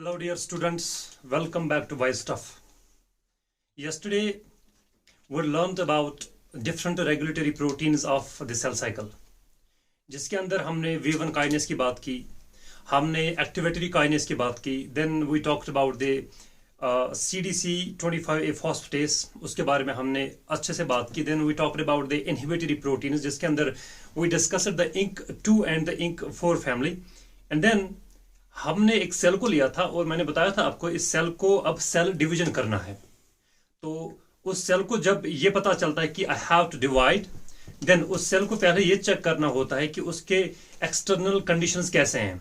Hello, dear students. Welcome back to Wise Stuff. Yesterday, we learned about different regulatory proteins of the cell cycle. जिसके अंदर हमने V1 kinase की बात की, हमने activatory kinase की बात की. Then we talked about the CDC25A phosphatase. उसके बारे में हमने अच्छे से बात की. Then we talked about the inhibitory proteins, जिसके अंदर we discussed the INK2 and the INK4 family. And then हमने एक सेल को लिया था और मैंने बताया था आपको इस सेल को अब सेल डिवीजन करना है. तो उस सेल को जब ये पता चलता है कि I have to divide, then उस सेल को पहले ये चेक करना होता है कि उसके एक्सटर्नल कंडीशंस कैसे हैं.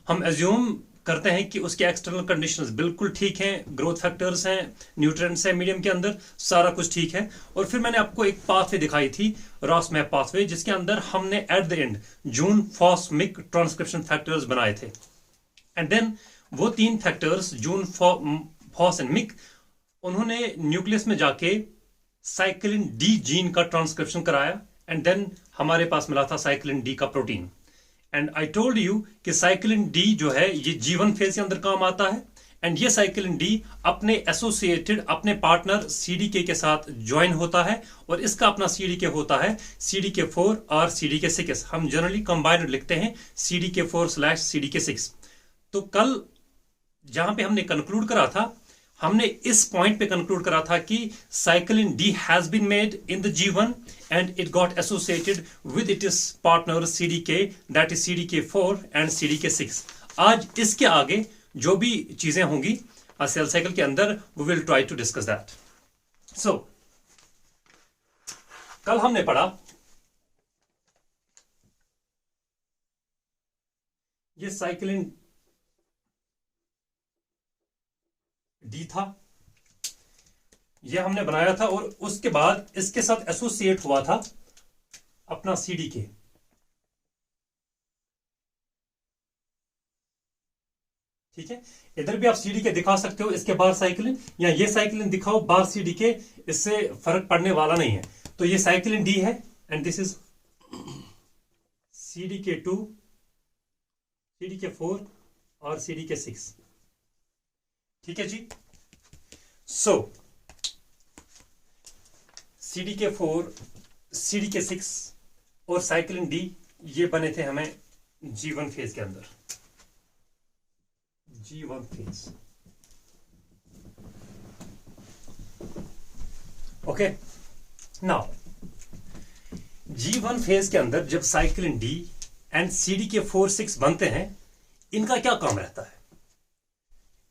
हम एज्यूम करते हैं कि उसके एक्सटर्नल कंडीशंस बिल्कुल ठीक हैं, ग्रोथ फैक्टर्स हैं, न्यूट्रिएंट्स हैं मीडियम के अंदर, सारा कुछ ठीक है. और फिर मैंने आपको एक पाथवे दिखाई थी, रॉस मैप पाथवे, जिसके अंदर हमने at the end Jun Fos Myc transcription factors बनाए थे. एंड देन वो तीन factors Jun Fos and Myc, उन्होंने न्यूक्लियस में जाके साइक्लिन डी जीन का ट्रांसक्रिप्शन कराया एंड देन हमारे पास मिला था साइक्लिन डी का protein. And I told you कि साइक्लिन डी जो है ये G1 फेज के अंदर काम आता है एंड ये साइक्लिन डी अपने एसोसिएटेड अपने पार्टनर CDK के साथ ज्वाइन होता है और इसका अपना CDK होता है CDK4 और CDK6. हम जनरली कंबाइंड लिखते हैं CDK4/CDK6. तो कल जहां पे हमने कंक्लूड करा था, हमने इस पॉइंट पे कंक्लूड करा था कि cyclin D has been made in the G1 and it got associated with its partner CDK, that is CDK4 and CDK6. आज इसके आगे जो भी चीजें होंगी सेल साइकिल के अंदर, we will try to discuss that. So कल हमने पढ़ा ये साइक्लिन डी था, ये हमने बनाया था और उसके बाद इसके साथ एसोसिएट हुआ था अपना CDK. ठीक है, इधर भी आप CDK दिखा सकते हो, इसके बाहर साइक्लिन, या ये साइक्लिन दिखाओ बाहर CDK, इससे फर्क पड़ने वाला नहीं है. तो ये साइक्लिन डी है and this is CDK2, CDK4 और CDK6. ठीक है जी. सो CDK4, CDK6 और साइक्लिन डी ये बने थे हमें G1 फेज के अंदर. G1 phase. Okay, now G1 phase के अंदर जब साइक्लिन डी एंड CDK4/6 बनते हैं, इनका क्या काम रहता है?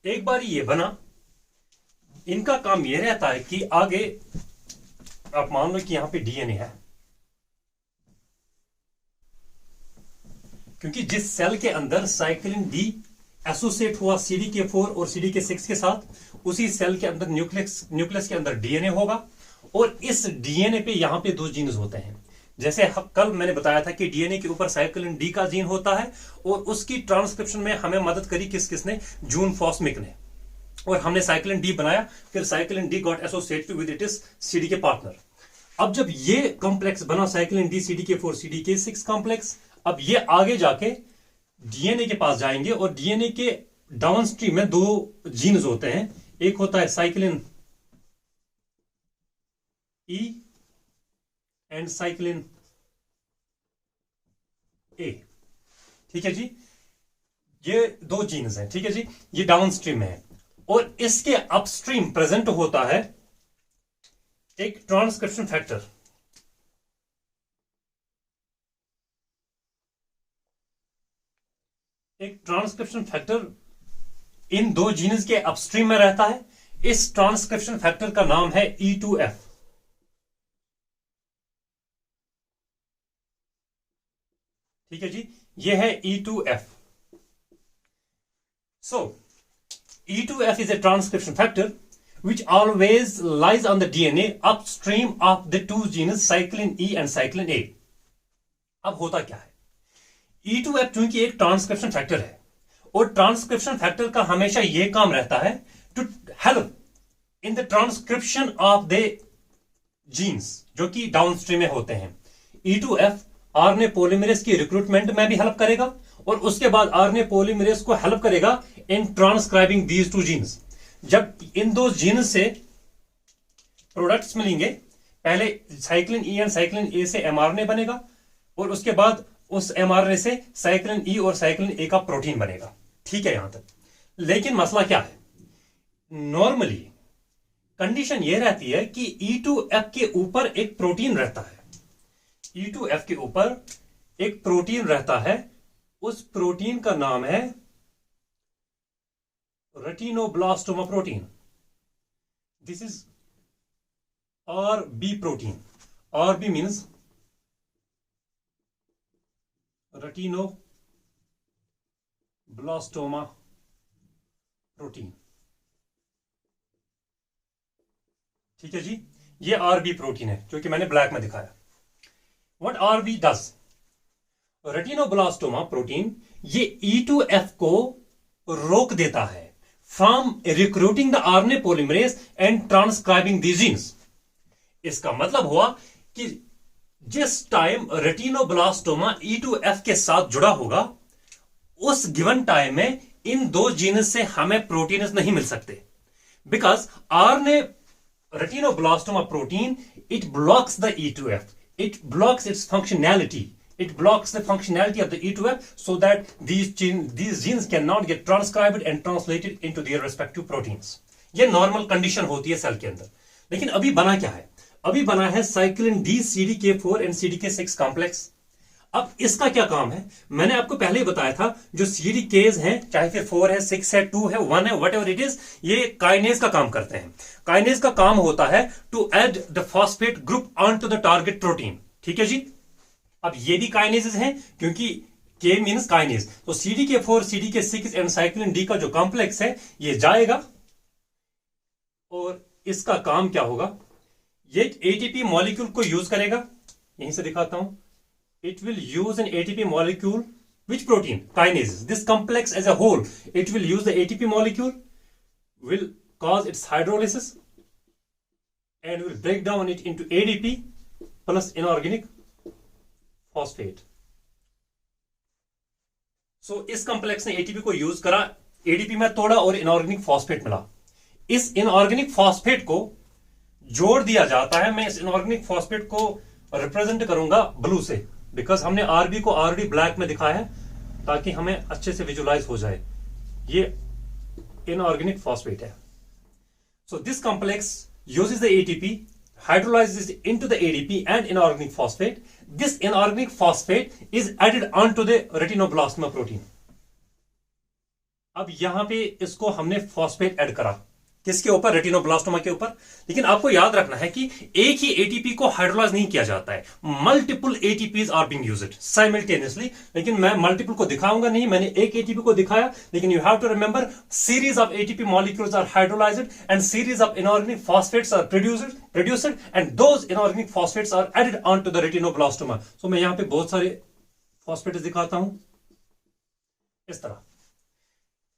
एक बार ये बना, इनका काम ये रहता है कि आगे आप मान लो कि यहां पे DNA है, क्योंकि जिस सेल के अंदर साइक्लिन डी एसोसिएट हुआ CDK4 और CDK6 के साथ, उसी सेल के अंदर न्यूक्लियस के अंदर DNA होगा और इस DNA पे यहां पे दो जीन्स होते हैं. जैसे कल मैंने बताया था कि DNA के ऊपर साइक्लिन डी का जीन होता है और उसकी ट्रांसक्रिप्शन में हमें मदद करी किसने? जून फॉस्मिक ने. और हमने साइक्लिन डी बनाया, फिर cyclin D got associated with it's CDK partner. अब जब ये कॉम्प्लेक्स बना cyclin D CDK4 CDK6 complex, अब ये आगे जाके DNA के पास जाएंगे और DNA के डाउनस्ट्रीम में दो जीन्स होते हैं. एक होता है cyclin E and cyclin A. ठीक है जी, ये दो जीन्स हैं. ठीक है जी, ये डाउनस्ट्रीम है और इसके अपस्ट्रीम प्रेजेंट होता है एक ट्रांसक्रिप्शन फैक्टर. एक ट्रांसक्रिप्शन फैक्टर इन दो जीन्स के अपस्ट्रीम में रहता है. इस ट्रांसक्रिप्शन फैक्टर का नाम है E2F. ठीक है जी, ये है E2F. So E2F is a transcription factor which always lies on the DNA upstream of the two genes cyclin E and cyclin A. अब होता क्या है, E2F चूंकि एक ट्रांसक्रिप्शन फैक्टर है और ट्रांसक्रिप्शन फैक्टर का हमेशा यह काम रहता है to help in the transcription of the genes जो कि डाउनस्ट्रीम में होते हैं. E2F RNA पॉलीमरेज की रिक्रूटमेंट में भी हेल्प करेगा और उसके बाद आरएनए पॉलीमरेज को हेल्प करेगा इन ट्रांसक्राइबिंग दीज टू जीन्स। जब इन दो जीन्स से प्रोडक्ट्स मिलेंगे, पहले साइक्लिन ई एंड साइक्लिन ए से एमआरएनए बनेगा और उसके बाद उस एमआरएनए से साइक्लिन ई और साइक्लिन ए का प्रोटीन बनेगा। ठीक है यहां तक। लेकिन मसला क्या है, नॉर्मली कंडीशन यह रहती है कि E2F के ऊपर एक प्रोटीन रहता है, E2F के ऊपर एक प्रोटीन रहता है, उस प्रोटीन का नाम है retinoblastoma protein. This is RB protein. RB means retinoblastoma protein. ठीक है जी, ये RB प्रोटीन है जो कि मैंने ब्लैक में दिखाया। What RB does, retinoblastoma protein ये E2F को रोक देता है from recruiting the RNA polymerase and transcribing the genes. इसका मतलब हुआ कि जिस टाइम रेटिनोब्लास्टोमा E2F के साथ जुड़ा होगा, उस गिवन टाइम में इन दो जीन्स से हमें प्रोटीन्स नहीं मिल सकते, because RNA retinoblastoma protein it blocks the E2F, it blocks its functionality, it blocks the functionality of the E2F so that these genes cannot get transcribed and translated into their respective proteins. ये normal condition होती है cell के अंदर। लेकिन अभी बना क्या है, अभी बना है cyclin D CDK4 and CDK6 complex. अब इसका क्या काम है, मैंने आपको पहले ही बताया था, जो CDKs हैं, चाहे फिर 4 है, 6 है, 2 है, 1 है, व्हाटएवर इट इज, ये काइनेज का काम करते हैं। काइनेज का काम होता है to add the phosphate group on to the target protein. ठीक है जी। अब ये भी काइनेजेस हैं क्योंकि K मीन्स काइनेज, तो CDK4, CDK6 and cyclin D का जो कॉम्प्लेक्स है ये जाएगा और इसका काम क्या होगा, ये ATP मॉलिक्यूल को यूज करेगा। यहीं से दिखाता हूं, it will use an ATP molecule, which protein, kinases, this complex as a whole, it will use the ATP molecule, will cause its hydrolysis and will break down it into ADP plus inorganic phosphate. So इस complex ने ATP को use करा, ADP में तोड़ा और inorganic phosphate मिला। इस inorganic phosphate को जोड़ दिया जाता है। मैं इस inorganic phosphate को रिप्रेजेंट करूंगा ब्लू से, बिकॉज हमने RB को ऑलरेडी ब्लैक में दिखाया है ताकि हमें अच्छे से विजुलाइज हो जाए। ये इनऑर्गेनिक फॉस्फेट है। So this complex uses the ATP, hydrolyzes into the ADP and inorganic phosphate. This inorganic phosphate is added onto the retinoblastoma protein. अब यहां पे इसको हमने फॉस्फेट ऐड करा, किसके ऊपर, रेटिनोब्लास्टोमा के ऊपर। लेकिन आपको याद रखना है कि एक ही ATP को हाइड्रोलाइज नहीं किया जाता है, multiple ATPs are being used simultaneously. लेकिन मैं मल्टीपल को दिखाऊंगा नहीं, मैंने एक ATP को दिखाया। लेकिन you have to remember series of ATP molecules are hydrolysed and series of inorganic phosphates are produced and those inorganic phosphates are added on to the retinoblastoma. So मैं यहां पे बहुत सारे फॉस्फेट्स दिखाता हूं इस तरह।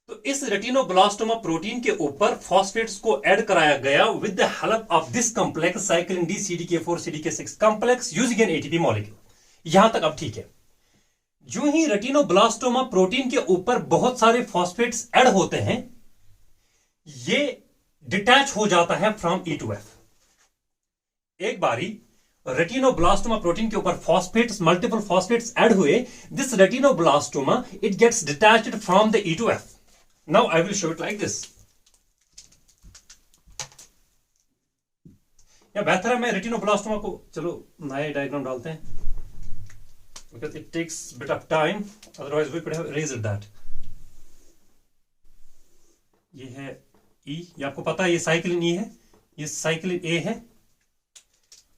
तो इस रेटिनोब्लास्टोमा प्रोटीन के ऊपर फॉस्फेट्स को ऐड कराया गया with the help of this complex cyclin D CDK4 CDK6 complex using an ATP molecule. यहां तक अब ठीक है। जो ही रेटिनोब्लास्टोमा प्रोटीन के ऊपर बहुत सारे फॉस्फेट्स ऐड होते हैं, ये डिटैच हो जाता है फ्रॉम E2F। एक बारी रेटिनोब्लास्टोमा प्रोटीन के ऊपर फॉस्फेट्स, मल्टीपल फॉस्फेट्स ऐड हुए, this retinoblastoma it gets detached from the E2F। Now I will show it like this. या बेहतर है मैं रेटिनोब्लास्टोमा को, चलो नया डायग्राम डालते हैं, because it takes bit of time, otherwise we could have erased that. ये है E, ये आपको पता है, ये साइक्लिन E है, ये साइक्लिन A है,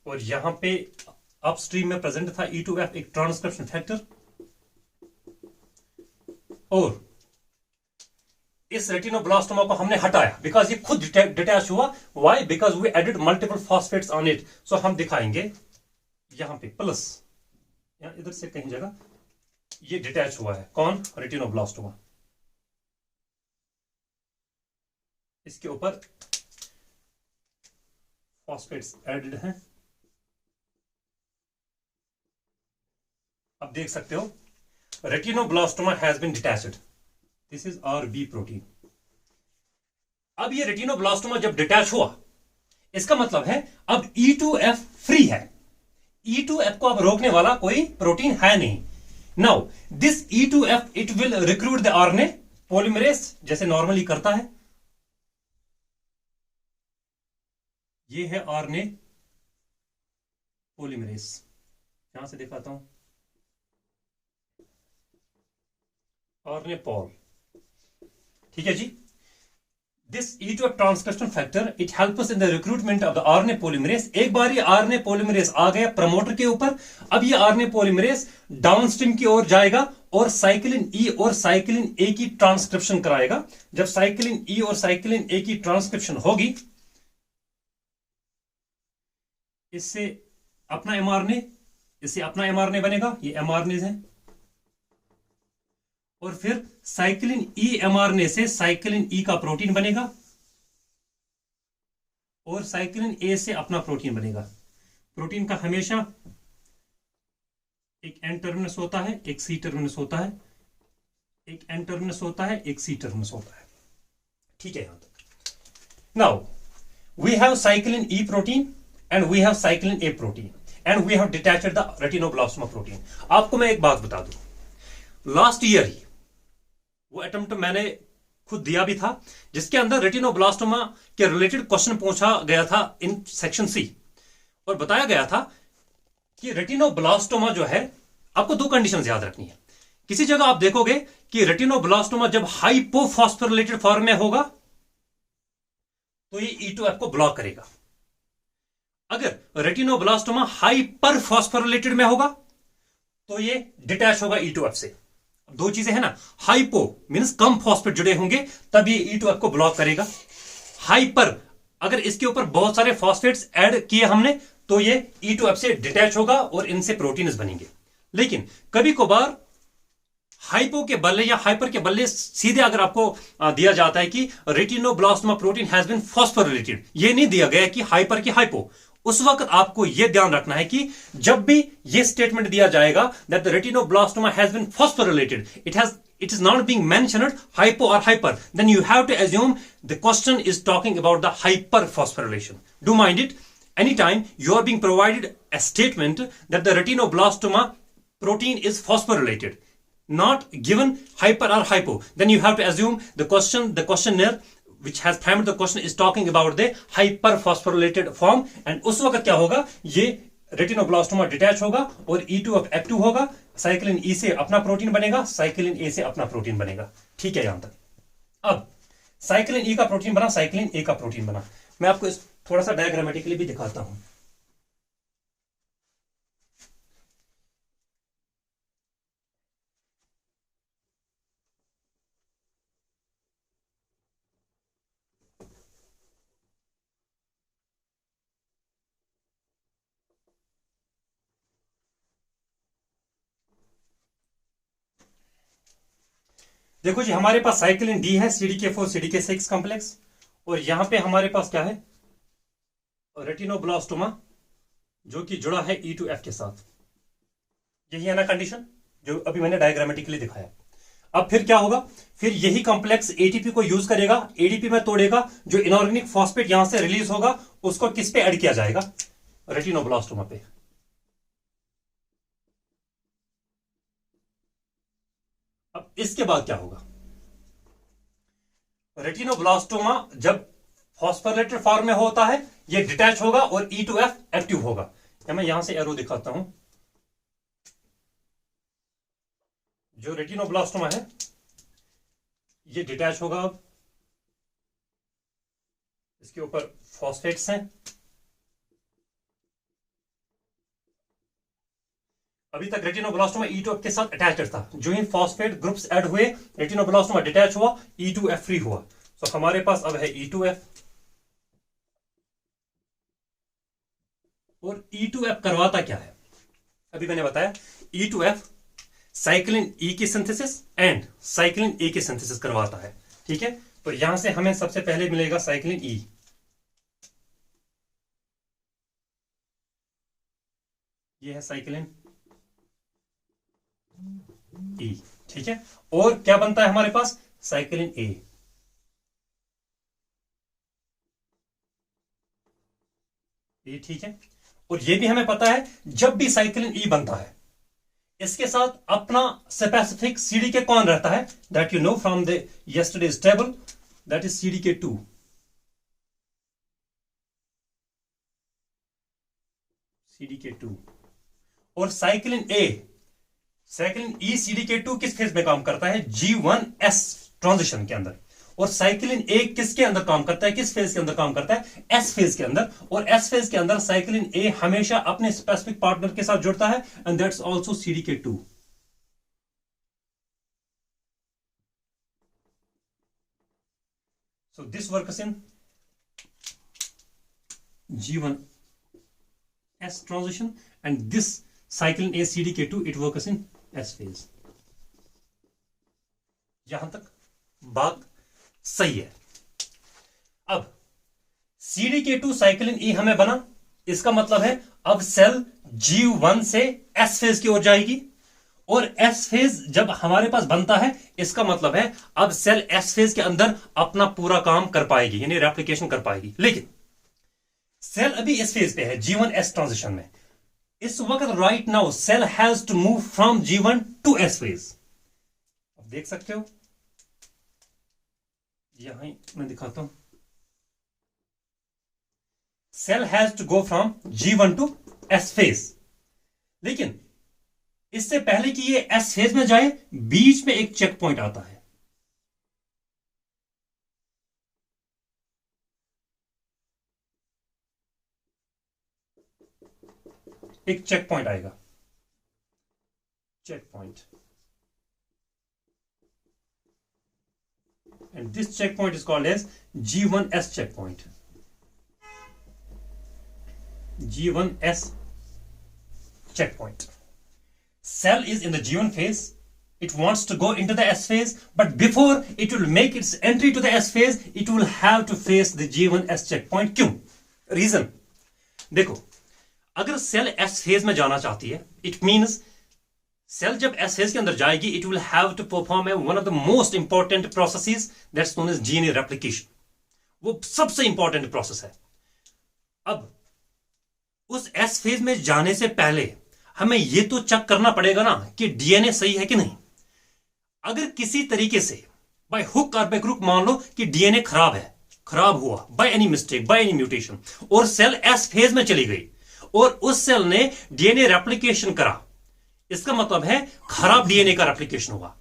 और यहां पे अपस्ट्रीम में प्रेजेंट था E2F, एक ट्रांसक्रिप्शन फैक्टर। और इस रेटिनोब्लास्टोमा को हमने हटाया बिकॉज ये खुद डिटैच हुआ। Why? Because we added multiple phosphates on it. So हम दिखाएंगे यहां पे प्लस, यहां इधर से कहीं जगह ये डिटैच हुआ है। कौन? रेटिनोब्लास्टोमा। इसके ऊपर फॉस्फेट्स एडेड हैं। अब देख सकते हो retinoblastoma has been detached, this is RB protein. अब ये रेटिनोब्लास्टोमा जब डिटैच हुआ, इसका मतलब है अब E2F फ्री है। E2F को अब रोकने वाला कोई प्रोटीन है नहीं। Now this E2F it will recruit the RNA polymerase जैसे नॉर्मली करता है। ये है आरएनए पॉलीमरेज, यहां से दिखाता हूं, आरएनए पॉल, ठीक है जी। This E2F transcription factor it helps us in the recruitment of the RNA polymerase। एक बार ये RNA polymerase आ गया प्रमोटर के ऊपर, अब ये RNA polymerase डाउनस्ट्रीम की ओर जाएगा और साइक्लिन E और साइक्लिन A की ट्रांसक्रिप्शन कराएगा। जब साइक्लिन E और साइक्लिन A की ट्रांसक्रिप्शन होगी, इससे अपना mRNA, इससे अपना mRNA बनेगा, ये mRNA है, और फिर साइक्लिन ई एमआरएनए से साइक्लिन ई का प्रोटीन बनेगा और साइक्लिन ए से अपना प्रोटीन बनेगा। प्रोटीन का हमेशा एक एन टर्मिनस होता है, एक सी टर्मिनस होता है, एक एन टर्मिनस होता है, एक सी टर्मिनस होता है, ठीक है। यहां तक now we have cyclin E protein and we have cyclin A protein and we have detached the retinoblastoma protein. आपको मैं एक बात बता दूं, लास्ट ईयर ही वो अटेम्प्ट मैंने खुद दिया भी था, जिसके अंदर रेटिनोब्लास्टोमा के रिलेटेड क्वेश्चन पूछा गया था इन सेक्शन सी, और बताया गया था कि रेटिनोब्लास्टोमा जो है, आपको दो कंडीशंस याद रखनी है। किसी जगह आप देखोगे कि रेटिनोब्लास्टोमा जब हाइपोफॉस्फोरिलेटेड फॉर्म में होगा तो ये E2F को ब्लॉक करेगा। अगर रेटिनोब्लास्टोमा हाइपर फॉस्फोरिलेटेड में होगा तो ये डिटैच होगा E2F से। दो चीजें है ना, हाइपो मींस कम फॉस्फेट जुड़े होंगे तब ये E2F को ब्लॉक करेगा। हाइपर, अगर इसके ऊपर बहुत सारे फॉस्फेट्स ऐड किए हमने तो ये E2F से डिटैच होगा और इनसे प्रोटीन्स बनेंगे। लेकिन कभी कभार हाइपो के बल्ले या हाइपर के बल्ले सीधे अगर आपको दिया जाता है कि retinoblastoma protein has been phosphorylated, ये नहीं दिया गया कि हाइपर की हाइपो, उस वक्त आपको यह ध्यान रखना है कि जब भी यह स्टेटमेंट दिया जाएगा that the retinoblastoma has been phosphorylated, it is not being mentioned hypo or hyper, then you have to assume the question is talking about the hyperphosphorylation. Do mind it, anytime you are being provided a statement that the retinoblastoma protein is phosphorylated, not given hyper or hypo, then you have to assume the questionnaire which has framed the question is talking about the hyperphosphorylated form, and उस वक्त क्या होगा, ये retinoblastoma detach होगा और E2F active होगा, cyclin E से अपना प्रोटीन बनेगा, साइक्लिन A से अपना प्रोटीन बनेगा, ठीक है। यहां तक अब साइक्लिन E का प्रोटीन बना, साइक्लिन A का प्रोटीन बना। मैं आपको इस थोड़ा सा डायग्रामेटिकली भी दिखाता हूं। देखो जी, हमारे पास साइक्लिन डी है, CDK4 CDK6 कॉम्प्लेक्स, और यहां पे हमारे पास क्या है, रेटिनोब्लास्टोमा जो कि जुड़ा है E2F के साथ। यही है ना कंडीशन जो अभी मैंने डायग्रामेटिकली दिखाया। अब फिर क्या होगा, फिर यही कॉम्प्लेक्स ATP को यूज करेगा, ADP में तोड़ेगा, जो इनऑर्गेनिक फॉस्फेट यहां से रिलीज होगा उसको किस पे ऐड किया जाएगा, रेटिनोब्लास्टोमा पे। अब इसके बाद क्या होगा, रेटिनोब्लास्टोमा जब फॉस्फोरिलेटेड फॉर्म में होता है ये डिटैच होगा और E2F एक्टिव होगा। या मैं यहां से एरो दिखाता हूं, जो रेटिनोब्लास्टोमा है ये डिटैच होगा, अब इसके ऊपर फॉस्फेट्स हैं। अभी तक रेटिनोब्लास्टोमा E2F के साथ अटैच्ड था, जो ही फॉस्फेट ग्रुप्स ऐड हुए रेटिनोब्लास्टोमा डिटैच हुआ, E2F फ्री हुआ। तो हमारे पास अब है E2F, और E2F करवाता क्या है, अभी मैंने बताया E2F साइक्लिन E की सिंथेसिस एंड साइक्लिन A की सिंथेसिस करवाता है, ठीक है। तो यहां से हमें सबसे पहले मिलेगा साइक्लिन E, ये है साइक्लिन ई, ठीक है। और क्या बनता है हमारे पास, साइक्लिन ए। ये ठीक है। और ये भी हमें पता है जब भी साइक्लिन ई बनता है इसके साथ अपना स्पेसिफिक सीडीके कौन रहता है, that you know from the yesterday's table, that is CDK 2। CDK 2। और साइक्लिन ए, साइक्लिन ई सीडीके 2 किस फेज में काम करता है, G1S ट्रांजिशन के अंदर। और साइक्लिन ए किसके अंदर काम करता है, किस फेज के अंदर काम करता है, एस फेज के अंदर। और एस फेज के अंदर साइक्लिन ए हमेशा अपने स्पेसिफिक पार्टनर के साथ जुड़ता है, and that's also CDK 2। So this works in G1S transition, and this cyclin A CDK2 it works in S phase। यहां तक बात सही है। अब CDK2 साइक्लिन E हमें बना, इसका मतलब है अब सेल G1 से S फेज की ओर जाएगी। और S फेज जब हमारे पास बनता है इसका मतलब है अब सेल S फेज के अंदर अपना पूरा काम कर पाएगी, यानी रेप्लिकेशन कर पाएगी। लेकिन सेल अभी इस फेज पे है, G1S ट्रांजिशन में। इस वक्त right now cell has to move from G1 to S phase. अब देख सकते हो, यहां मैं दिखाता हूं, cell has to go from G1 to S phase. लेकिन इससे पहले कि ये S फेज में जाए, बीच में एक चेक पॉइंट आता है। एक चेक पॉइंट आएगा, check point, and this check point is called as G1S check point. G1S check point. Cell is in the G1 phase. It wants to go into the S phase, but before it will make its entry to the S phase, it will have to face the G1S checkpoint. क्यों? Reason. देखो, अगर cell S phase में जाना चाहती है, it means cell जब S phase के अंदर जाएगी, it will have to perform one of the most important processes that's known as DNA replication. वो सबसे इंपॉर्टेंट प्रोसेस है। अब उस S फेज में जाने से पहले हमें यह तो चेक करना पड़ेगा ना कि डीएनए सही है कि नहीं। अगर किसी तरीके से बाय हुक और बाय क्रुक मान लो कि डीएनए खराब है, खराब हुआ by any mistake, by any mutation, और सेल एस फेज में चली गई और उस सेल ने डीएनए रेप्लिकेशन करा, इसका मतलब है खराब डीएनए का रेप्लिकेशन हुआ,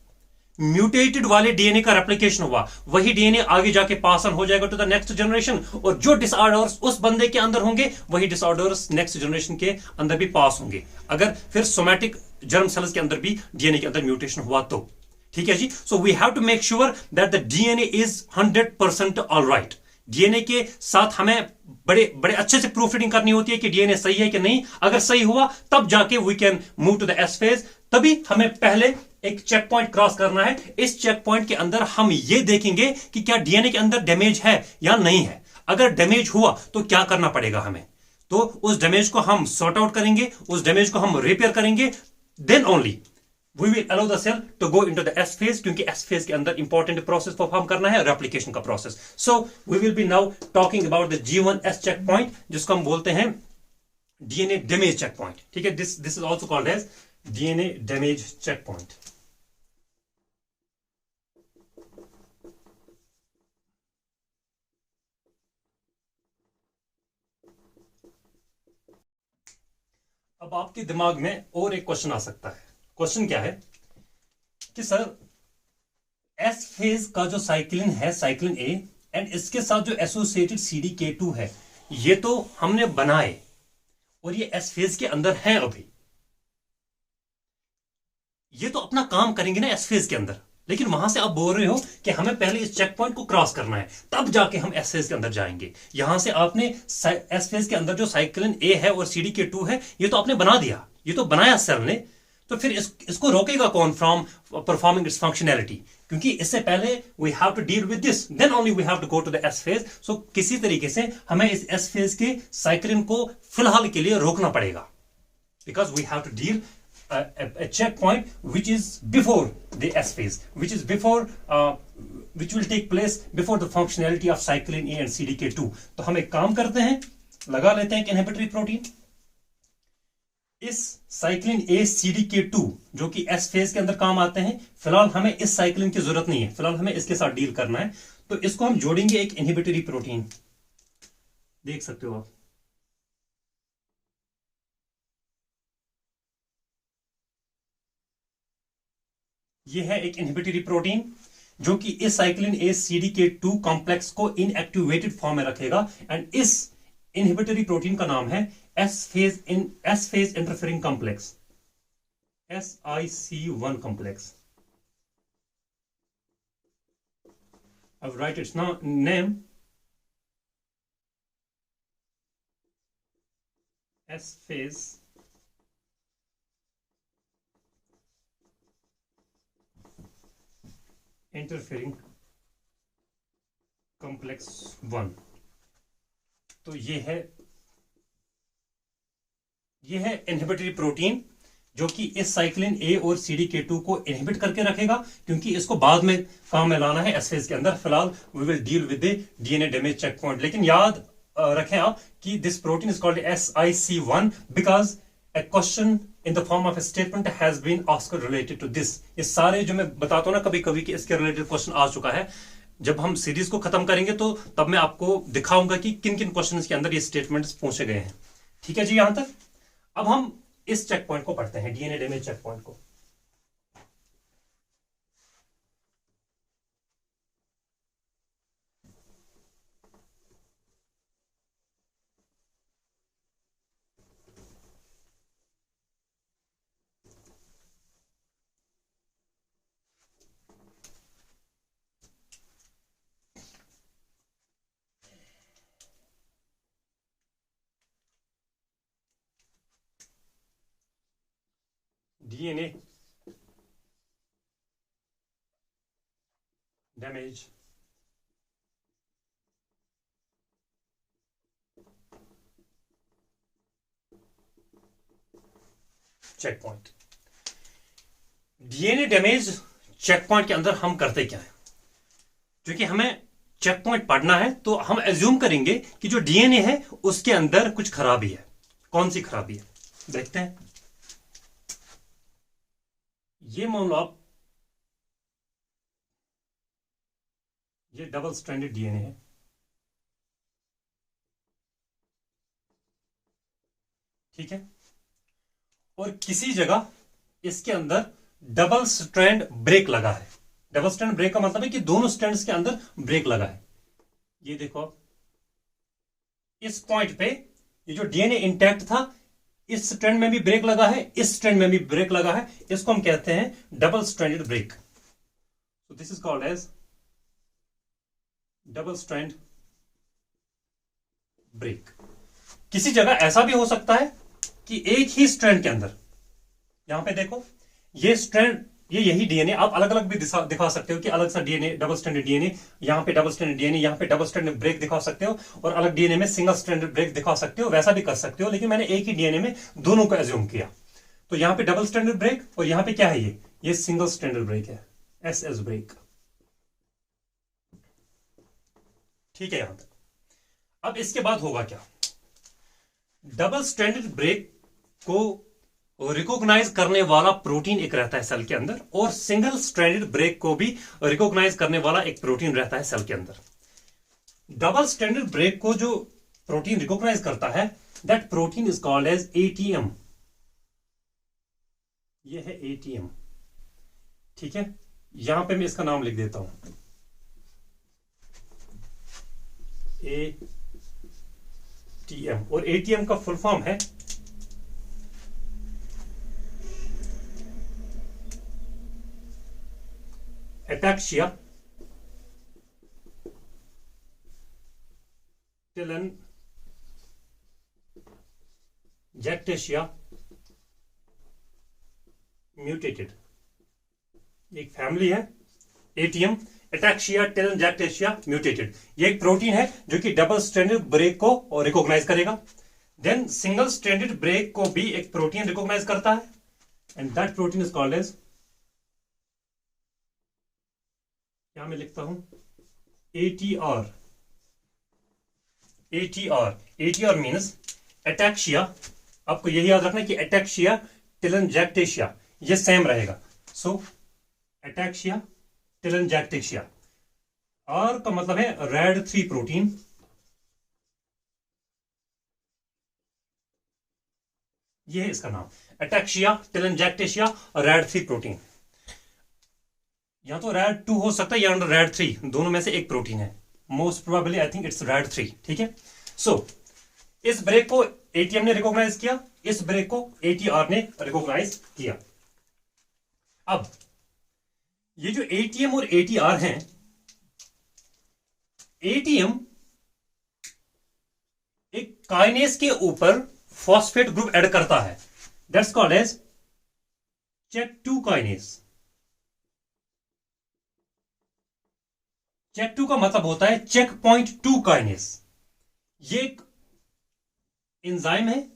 म्यूटेटेड वाले डीएनए का रेप्लिकेशन हुआ, वही डीएनए आगे जाके पास ऑन हो जाएगा टू द नेक्स्ट जनरेशन, और जो डिसऑर्डर्स उस बंदे के अंदर होंगे वही डिसऑर्डर्स नेक्स्ट जनरेशन के अंदर भी पास होंगे, अगर फिर सोमैटिक जर्म सेल्स के अंदर भी डीएनए के अंदर म्यूटेशन हुआ तो। ठीक है जी। So we have to make sure that the DNA is 100% alright. DNA के साथ हमें बड़े बड़े अच्छे से प्रूफ रीडिंग करनी होती है कि डीएनए सही है कि नहीं। अगर सही हुआ तब जाके we can move to the S phase. तभी हमें पहले एक चेक पॉइंट क्रॉस करना है। इस चेक पॉइंट के अंदर हम ये देखेंगे कि क्या डीएनए के अंदर डैमेज है या नहीं है। अगर डैमेज हुआ तो क्या करना पड़ेगा हमें, तो उस डैमेज को हम सॉर्ट आउट करेंगे, उस डैमेज को हम रिपेयर करेंगे, then only we will allow the cell to go into the S phase, क्योंकि S phase के अंदर important process परफॉर्म करना है, replication का process। So we will be now talking about the G1S checkpoint, जिसको हम बोलते हैं DNA damage checkpoint। ठीक है, this is also called as DNA damage checkpoint। अब आपके दिमाग में और एक क्वेश्चन आ सकता है। क्वेश्चन क्या है कि सर एस फेज का जो साइक्लिन है, साइक्लिन ए, एंड इसके साथ जो एसोसिएटेड CDK2 है, ये तो हमने बनाए और ये एस फेज के अंदर है, अभी ये तो अपना काम करेंगे ना एस फेज के अंदर, लेकिन वहां से आप बोल रहे हो कि हमें पहले इस चेक पॉइंट को क्रॉस करना है, तब जाके हम एस फेज के अंदर जाएंगे। यहां से आपने एस फेज के अंदर जो साइक्लिन ए है और CDK2 है, ये तो आपने बना दिया, ये तो बनाया सेल ने, तो फिर इसको रोकेगा कौन फ्रॉम परफॉर्मिंग इट्स फंक्शनैलिटी, क्योंकि इससे पहले we have to deal with this, then only we have to go to the S phase. So किसी तरीके से हमें इस एस फेज के साइक्लिन को फिलहाल के लिए रोकना पड़ेगा, because we have to deal a checkpoint which is before the S phase, which is before which will take place before the functionality of cyclin A and CDK2. तो हम एक काम करते हैं, लगा लेते हैं एक इनहिबिटरी प्रोटीन इस साइक्लिन A CDK2 जो कि S फेज के अंदर काम आते हैं। फिलहाल हमें इस साइक्लिन की जरूरत नहीं है, फिलहाल हमें इसके साथ डील करना है, तो इसको हम जोड़ेंगे एक इनहिबिटरी प्रोटीन। देख सकते हो आप, ये है एक इनहिबिटरी प्रोटीन जो कि इस साइक्लिन A CDK2 कॉम्प्लेक्स को इनएक्टिवेटेड फॉर्म में रखेगा। एंड इस इनहिबिटरी प्रोटीन का नाम है S phase interfering complex, SIC1 complex. I'll write its name, S phase interfering complex 1। तो ये है इनहिबिटरी प्रोटीन जो कि इस साइक्लिन A और CDK2 को इनहिबिट करके रखेगा, क्योंकि इसको बाद में काम में लाना है एस फेज के अंदर। फिलहाल we will deal with the DNA damage check point. लेकिन याद रखें आप कि this protein is called SIC1 because a question in the form of a statement has been asked related to this। ये सारे जो मैं बताता हूं ना कभी कभी कि इसके रिलेटेड क्वेश्चन आ चुका है। जब हम सीरीज को खत्म करेंगे तो तब मैं आपको दिखाऊंगा कि किन किन क्वेश्चंस के अंदर ये स्टेटमेंट्स पूछे गए हैं। ठीक है जी, यहां तक। अब हम इस चेक पॉइंट को पढ़ते हैं, डीएनए डैमेज चेक पॉइंट को। DNA damage check point. DNA damage check point के अंदर हम करते क्या है, क्योंकि हमें चेक पॉइंट पढ़ना है तो हम एज्यूम करेंगे कि जो डीएनए है उसके अंदर कुछ खराबी है। कौन सी खराबी है देखते हैं। ये मान लो आप, ये डबल स्ट्रैंडेड डीएनए है, ठीक है, और किसी जगह इसके अंदर डबल स्ट्रैंड ब्रेक लगा है। डबल स्ट्रैंड ब्रेक का मतलब है कि दोनों स्ट्रैंड्स के अंदर ब्रेक लगा है। ये देखो आप, इस पॉइंट पे ये जो डीएनए इंटैक्ट था, इस स्ट्रैंड में भी ब्रेक लगा है, इस स्ट्रैंड में भी ब्रेक लगा है। इसको हम कहते हैं double stranded break. So this is called as double strand break. किसी जगह ऐसा भी हो सकता है कि एक ही स्ट्रैंड के अंदर, यहां पे देखो, ये स्ट्रैंड, ये यही डीएनए आप अलग अलग भी दिखा सकते हो कि अलग सा डीएनए, डबल स्ट्रैंडेड डीएनए, यहां पे डबल स्ट्रैंडेड डीएनए, यहां पे डबल स्ट्रैंडेड ब्रेक दिखा सकते हो, और अलग डीएनए में सिंगल स्ट्रैंडेड ब्रेक दिखा सकते हो। वैसा भी कर सकते हो, लेकिन मैंने एक ही डीएनए में दोनों को एज्यूम किया। तो यहां पे डबल स्ट्रैंडेड ब्रेक, और यहां पे क्या है, ये सिंगल स्ट्रैंडेड ब्रेक है, SS ब्रेक। ठीक है यहां तक। अब इसके बाद होगा क्या, डबल स्ट्रैंडेड ब्रेक को रिकॉग्नाइज करने वाला प्रोटीन एक रहता है सेल के अंदर, और सिंगल स्ट्रैंडेड ब्रेक को भी रिकॉग्नाइज करने वाला एक प्रोटीन रहता है सेल के अंदर। डबल स्ट्रैंडेड ब्रेक को जो प्रोटीन रिकॉग्नाइज करता है, that protein is called as ATM। ये है ATM, ठीक है। यहां पे मैं इसका नाम लिख देता हूं, ATM, और ATM का फुल फॉर्म है एटैक्सिया टेलेंजैक्टेशिया म्यूटेटेड। एक फैमिली है ATM, एटैक्सिया टेलेंजैक्टेशिया म्यूटेटेड। ये एक प्रोटीन है जो कि डबल स्ट्रैंडेड ब्रेक को रिकॉग्नाइज करेगा। देन सिंगल स्ट्रैंडेड ब्रेक को भी एक प्रोटीन रिकॉग्नाइज करता है, and that protein is called as, क्या मैं लिखता हूं, ATR. ATR means ataxia. आपको यही याद रखना कि एटैक्सिया टेलेंजैक्टेशिया ये सेम रहेगा. सो एटैक्सिया टेलेंजैक्टेशिया. आर का मतलब है RAD3 प्रोटीन. ये है इसका नाम, एटैक्सिया टेलेंजैक्टेशिया और RAD3 प्रोटीन. या तो RAD2 हो सकता है या RAD3, दोनों में से एक प्रोटीन है. Most probably I think it's RAD3. ठीक है. सो इस ब्रेक को ATM ने रिकॉग्नाइज किया, इस ब्रेक को ATR ने रिकॉग्नाइज किया. अब ये जो ATM और ATR हैं, ATM एक काइनेस के ऊपर फॉस्फेट ग्रुप ऐड करता है. That's called as CHEK2 kinase. CHEK2 का मतलब होता है चेक पॉइंट 2 काइनेस. ये एक एंजाइम है,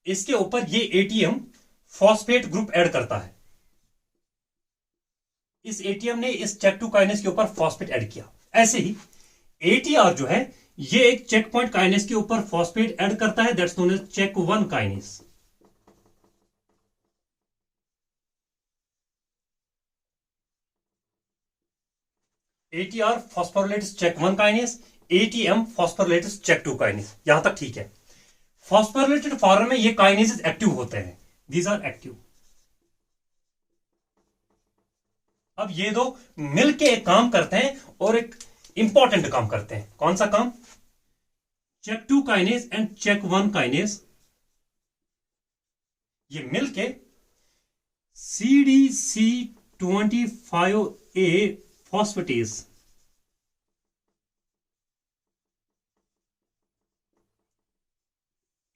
इसके ऊपर ये ATM फॉस्फेट ग्रुप ऐड करता है. इस ATM ने इस CHEK2 काइनेस के ऊपर फॉस्फेट ऐड किया. ऐसे ही ATR जो है ये एक चेक पॉइंट काइनेस के ऊपर फॉस्फेट ऐड करता है. That's known as CHEK1 kinase. ATR phosphorylates CHEK1 kinase, ATM phosphorylates CHEK2 kinase. यहां तक ठीक है. फॉस्फोरिलेटेड फॉर्म में ये काइनेसेस एक्टिव होते हैं. These are active. अब ये दो मिलके एक काम करते हैं और एक इंपॉर्टेंट काम करते हैं. कौन सा काम? CHEK2 kinase and CHEK1 kinase ये मिलके CDC25A फॉस्फेटेज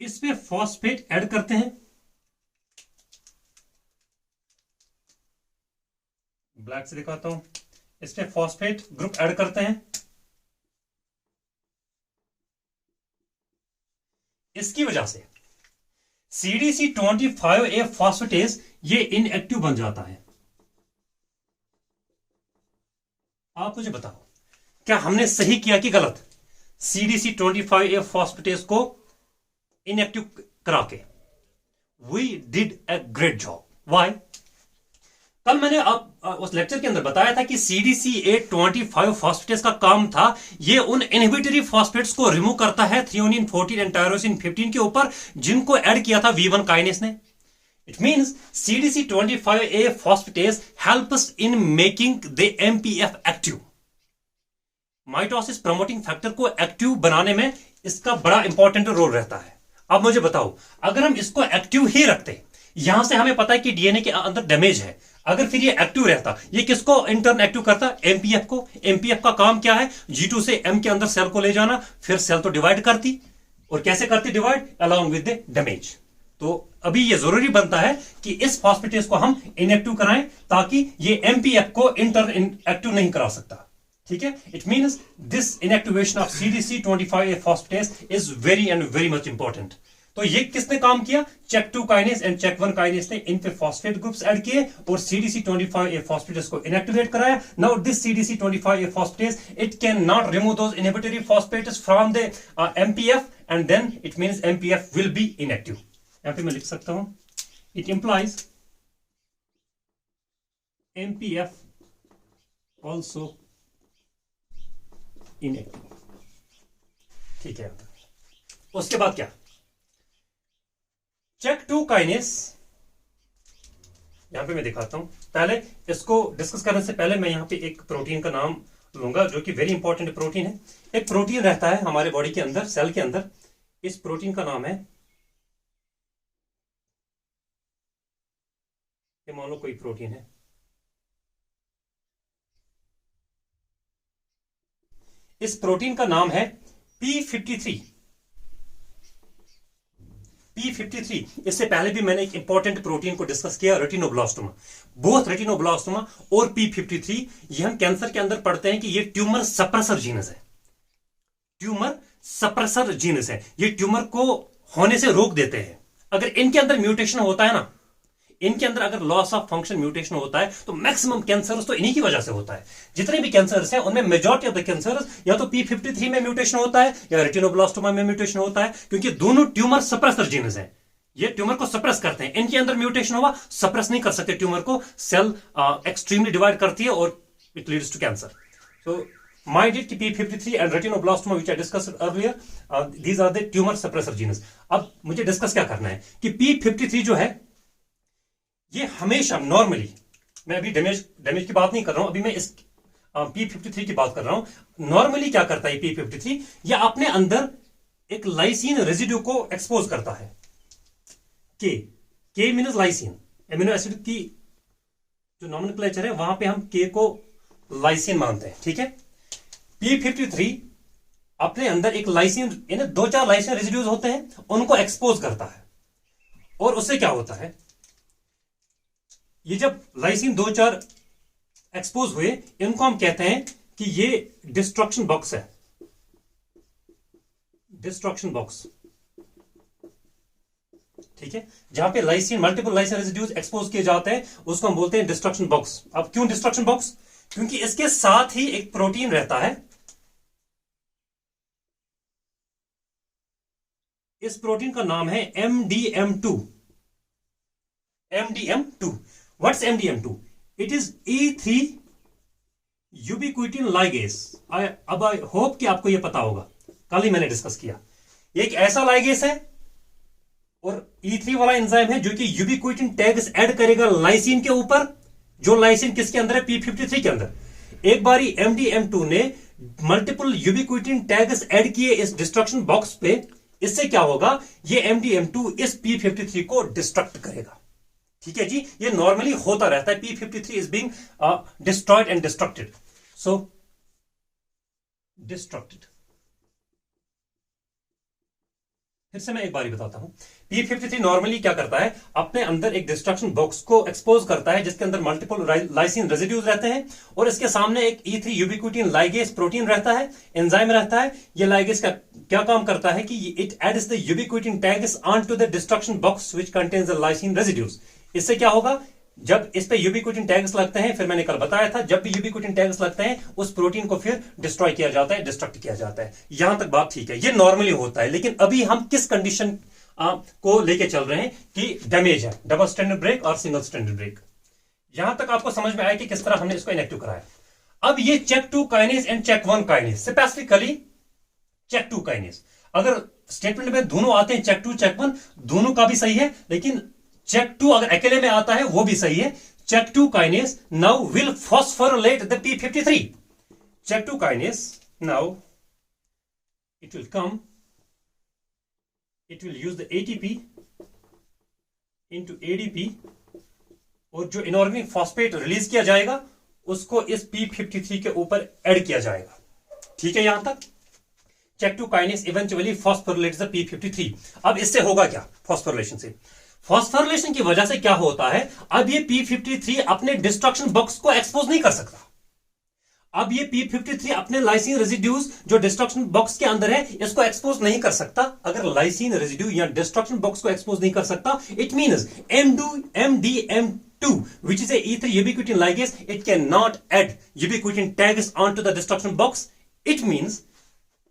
इसमें फॉस्फेट ऐड करते हैं. ब्लैक से दिखाता हूं. इसमें फॉस्फेट ग्रुप ऐड करते हैं. इसकी वजह से CDC25A फॉस्फेटेज ये इनएक्टिव बन जाता है. आप मुझे बताओ, क्या हमने सही किया कि गलत? CDC25A फॉस्फेटेज को इनएक्टिव करा के. We did a great job. Why? कल मैंने उस लेक्चर के अंदर बताया था कि CDCA25 फॉस्फेटेज का काम था, ये उन इनहिबिटरी फॉस्फेट्स को रिमूव करता है थ्रियोनिन 14 एंड टायरोसिन 15 के ऊपर, जिनको ऐड किया था V1 काइनेस ने. It means CDC25A phosphatase helps in making the MPF active. Mitosis promoting factor को एक्टिव बनाने में इसका बड़ा इंपॉर्टेंट रोल रहता है. अब मुझे बताओ, अगर हम इसको एक्टिव ही रखते, यहां से हमें पता है कि DNA के अंदर डैमेज है, अगर फिर ये एक्टिव रहता, ये किसको इंटर्न एक्टिव करता? MPF को. MPF का काम क्या है? G2 से M के अंदर सेल को ले जाना, फिर सेल तो डिवाइड करती, और कैसे करती divide? Along with the damage. तो अभी ये जरूरी बनता है कि इस फॉस्फेटेज को हम इनएक्टिव कराएं, ताकि ये MPF को इंटर्न एक्टिव नहीं करा सकता. ठीक है. It means this inactivation of CDC25A phosphatase is very and very much important. तो ये किसने काम किया? CHEK2 kinase and CHEK1 kinase ने इन पे फॉस्फेट ग्रुप्स ऐड किए और CDC25A फॉस्फेटेज को इनएक्टिवेट कराया. Now this CDC25A phosphatase it can not remove those inhibitory phosphatase from the MPF and then it means MPF will be inactive. यहां पे मैं लिख सकता हूं, it implies MPF also inactive. ठीक है. उसके बाद क्या? CHEK2 काइनेस, यहां पे मैं दिखाता हूं. पहले इसको डिस्कस करने से पहले मैं यहां पे एक प्रोटीन का नाम लूंगा जो कि वेरी इंपॉर्टेंट प्रोटीन है. एक प्रोटीन रहता है हमारे बॉडी के अंदर, सेल के अंदर. इस प्रोटीन का नाम है, ये मान लो कोई प्रोटीन है, इस प्रोटीन का नाम है P53. P53. इससे पहले भी मैंने एक इंपॉर्टेंट प्रोटीन को डिस्कस किया, रेटिनोब्लास्टोमा. बोथ रेटिनोब्लास्टोमा और P53 ये हम कैंसर के अंदर पढ़ते हैं कि ये ट्यूमर सप्रेसर जीनस है. ट्यूमर सप्रेसर जीनस है. ये ट्यूमर को होने से रोक देते हैं. अगर इनके अंदर म्यूटेशन होता है ना, इनके अंदर अगर लॉस ऑफ फंक्शन म्यूटेशन होता है तो मैक्सिमम कैंसर तो इन्हीं की वजह से होता है। जितने भी कैंसर्स हैं उनमें मेजॉरिटी ऑफ द कैंसर्स या तो P53 में म्यूटेशन होता है या रेटिनोब्लास्टोमा में म्यूटेशन होता है, क्योंकि दोनों ट्यूमर सप्रेसर जीन्स हैं, ये ट्यूमर को सप्रेस करते हैं। इनके अंदर म्यूटेशन हुआ, सप्रेस नहीं कर सकते ट्यूमर को, सेल एक्सट्रीमली डिवाइड करती है और it leads to cancer. So minded कि P53 and retinoblastoma which I discussed earlier, these are the tumour suppressor genes. अब मुझे डिस्कस क्या करना है कि P53 जो है ये हमेशा नॉर्मली, मैं अभी डैमेज की बात नहीं कर रहा हूं, अभी मैं इस P53 की बात कर रहा हूं। नॉर्मली क्या करता है P53, ये अपने अंदर एक लाइसिन रेजिड्यू को एक्सपोज करता है। के मीन्स लाइसिन, एमिनो एसिड की जो नॉमेनक्लेचर है वहां पे हम के को लाइसिन मानते हैं, ठीक है। P53 अपने अंदर एक लाइसिन, यानी 2-4 लाइसिन रेजिड्यूज होते हैं, उनको एक्सपोज करता है। और उससे क्या होता है, ये जब लाइसिन 2-4 एक्सपोज हुए, इनको हम कहते हैं कि ये डिस्ट्रक्शन बॉक्स है, डिस्ट्रक्शन बॉक्स, ठीक है। जहां पे lysine, multiple lysine residues expose किए जाते हैं उसको हम बोलते हैं डिस्ट्रक्शन बॉक्स। अब क्यों डिस्ट्रक्शन बॉक्स, क्योंकि इसके साथ ही एक प्रोटीन रहता है, इस प्रोटीन का नाम है MDM2। MDM2, what's MDM2? It is E3 ubiquitin ligase. अब आई होप कि आपको यह पता होगा, कल ही मैंने डिस्कस किया। ये एक ऐसा लाइगेस है और E3 वाला एंजाइम है जो कि यूबिक्विटिन टैग्स ऐड करेगा लाइसिन के ऊपर, जो लाइसिन किसके अंदर है, P53 के अंदर। एक बारी MDM2 ने मल्टीपल यूबिक्विटिन टैग्स ऐड किए इस डिस्ट्रक्शन बॉक्स पे, इससे क्या होगा, ये MDM2 इस P53 को डिस्ट्रक्ट करेगा, ठीक है जी। ये नॉर्मली होता रहता है, P53 is being destroyed and distracted, so distracted. फिर से मैं एक बारी बताता हूं, P53 नॉर्मली क्या करता है, अपने अंदर एक डिस्ट्रक्शन बॉक्स को एक्सपोज करता है जिसके अंदर मल्टीपल लाइसिन रेजिड्यूज रहते हैं, और इसके सामने एक E3 यूबिक्विटिन लाइगेस प्रोटीन रहता है, एंजाइम रहता है। ये लाइगेस का क्या काम करता है कि it adds the ubiquitin tags onto the destruction box which contains the lysine residues. इससे क्या होगा, जब इस पे यूबिक्विटिन टैग्स लगते हैं, फिर मैंने कल बताया था, जब भी यूबिक्विटिन टैग्स लगते हैं उस प्रोटीन को फिर डिस्ट्रॉय किया जाता है, डिस्ट्रक्ट किया जाता है। यहां तक बात ठीक है, ये नॉर्मली होता है। लेकिन अभी हम किस कंडीशन को लेके चल रहे हैं कि डैमेज है, डबल स्टैंडर्ड ब्रेक और सिंगल स्टैंडर्ड ब्रेक। यहां तक आपको समझ में आया कि किस तरह हमने इसको इनएक्टिव कराया। अब ये check 2 kinase and check 1 kinase, specifically check 2 kinase, अगर स्टेटमेंट में दोनों आते हैं चेक 2 चेक 1, दोनों का भी सही है, लेकिन चेक 2 अगर अकेले में आता है वो भी सही है। Check 2 kinase now will phosphorylate the P53। Check 2 kinase now it will come, it will use the ATP into ADP, और जो इनऑर्गेनिक फॉस्फेट रिलीज किया जाएगा उसको इस P53 के ऊपर ऐड किया जाएगा, ठीक है। यहां तक check 2 kinase eventually phosphorylates the P53। अब इससे होगा क्या, फॉस्फोरिलेशन से, फॉस्फोरिलेशन की वजह से क्या होता है, अब ये P53 अपने डिस्ट्रक्शन बॉक्स को एक्सपोज नहीं कर सकता। अब ये P53 अपने लाइसिन रेजिड्यूज जो डिस्ट्रक्शन बॉक्स के अंदर है इसको एक्सपोज नहीं कर सकता। अगर लाइसिन रेजिड्यू या डिस्ट्रक्शन बॉक्स को एक्सपोज नहीं कर सकता, it means MDM2 which is a E3 ubiquitin ligase, it cannot add ubiquitin tags onto the destruction box. It means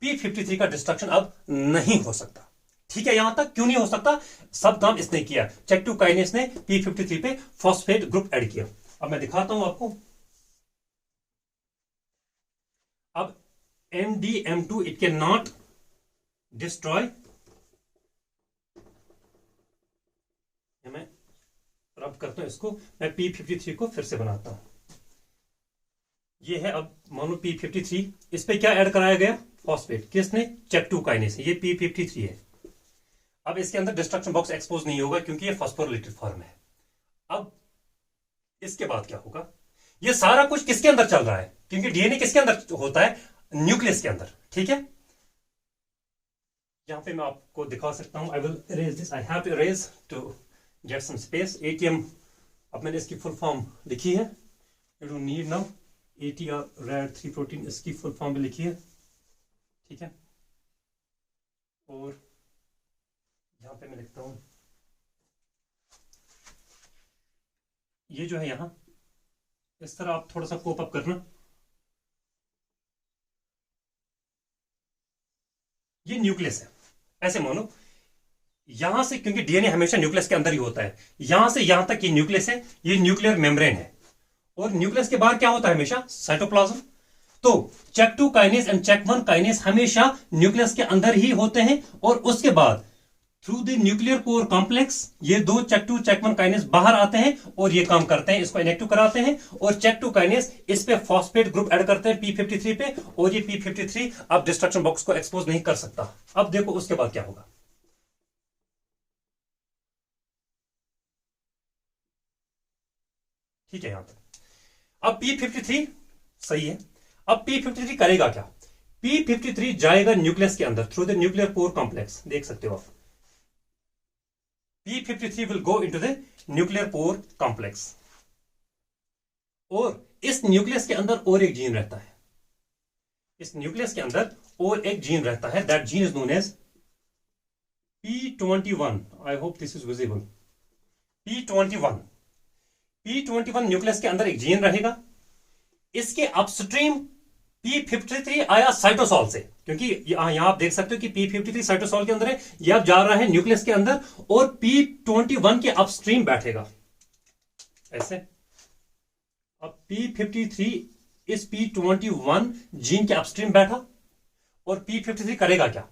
P53 का डिस्ट्रक्शन अब नहीं हो सकता, ठीक है। यहां तक क्यों नहीं हो सकता, सब काम इसने किया, चेक 2 काइनेज ने P53 पे फॉस्फेट ग्रुप ऐड किया। अब मैं दिखाता हूं आपको। अब MDM2 it cannot destroy, मैं रब करता हूं इसको, मैं P53 को फिर से बनाता हूं। ये है, अब मानो P53, इस पे क्या ऐड कराया गया, फॉस्फेट, किसने, चेक 2 काइनेज, ये P53 है। अब इसके अंदर डिस्ट्रक्शन बॉक्स एक्सपोज नहीं होगा क्योंकि ये फॉस्फोरिलेटेड फॉर्म है। अब इसके बाद क्या होगा, ये सारा कुछ किसके अंदर चल रहा है, क्योंकि डीएनए किसके अंदर होता है, न्यूक्लियस के अंदर, ठीक है। यहां पे मैं आपको दिखा सकता हूं, I will erase this, I have to erase to get some space. ATM, अब मैंने इसकी फुल फॉर्म लिखी है, you don't need now, ATR rad 3 protein, इसकी फुल फॉर्म भी लिखी है, ठीक है। और यहां पे मैं लिखता हूं ये जो है यहां इस तरह आप थोड़ा सा कोप अप करना, ये न्यूक्लियस है। ऐसे मानो यहां से, क्योंकि डीएनए हमेशा न्यूक्लियस के अंदर ही होता है, यहां से यहां तक ये न्यूक्लियस है, ये न्यूक्लियर मेम्ब्रेन है। और न्यूक्लियस के बाहर क्या होता है? हमेशा साइटोप्लाज्म। तो check two kinase and check one kinase हमेशा न्यूक्लियस के अंदर ही होते हैं, और उसके बाद through the nuclear core complex ये दो check two check one kinase बाहर आते हैं और ये काम करते हैं, इसको इनेक्टिव कराते हैं, और चेक टू काइनेस इस पे फॉस्फेट ग्रुप ऐड करते हैं P53 पे, और ये P53 अब डिस्ट्रक्शन बॉक्स को एक्सपोज नहीं कर सकता। अब देखो उसके बाद क्या होगा। ठीक है, यहां तक अब P53 सही है। अब P53 करेगा क्या? P53 जाएगा न्यूक्लियस के अंदर through the nuclear core complex, देख सकते हो आप। P53 will go into the nuclear pore complex, और इस न्यूक्लियस के अंदर और एक जीन रहता है, इस न्यूक्लियस के अंदर और एक जीन रहता है, that gene is known as P21। I hope this is visible. P21, P21 nucleus के अंदर एक जीन रहेगा। इसके अपस्ट्रीम P53 आया साइटोसॉल से, क्योंकि यहां आप देख सकते हो कि P53 साइटोसॉल के अंदर है, यह अब जा रहा है न्यूक्लियस के अंदर, और P21 के अपस्ट्रीम बैठेगा ऐसे। अब P53 इस P21 जीन के अपस्ट्रीम बैठा, और P53 करेगा क्या?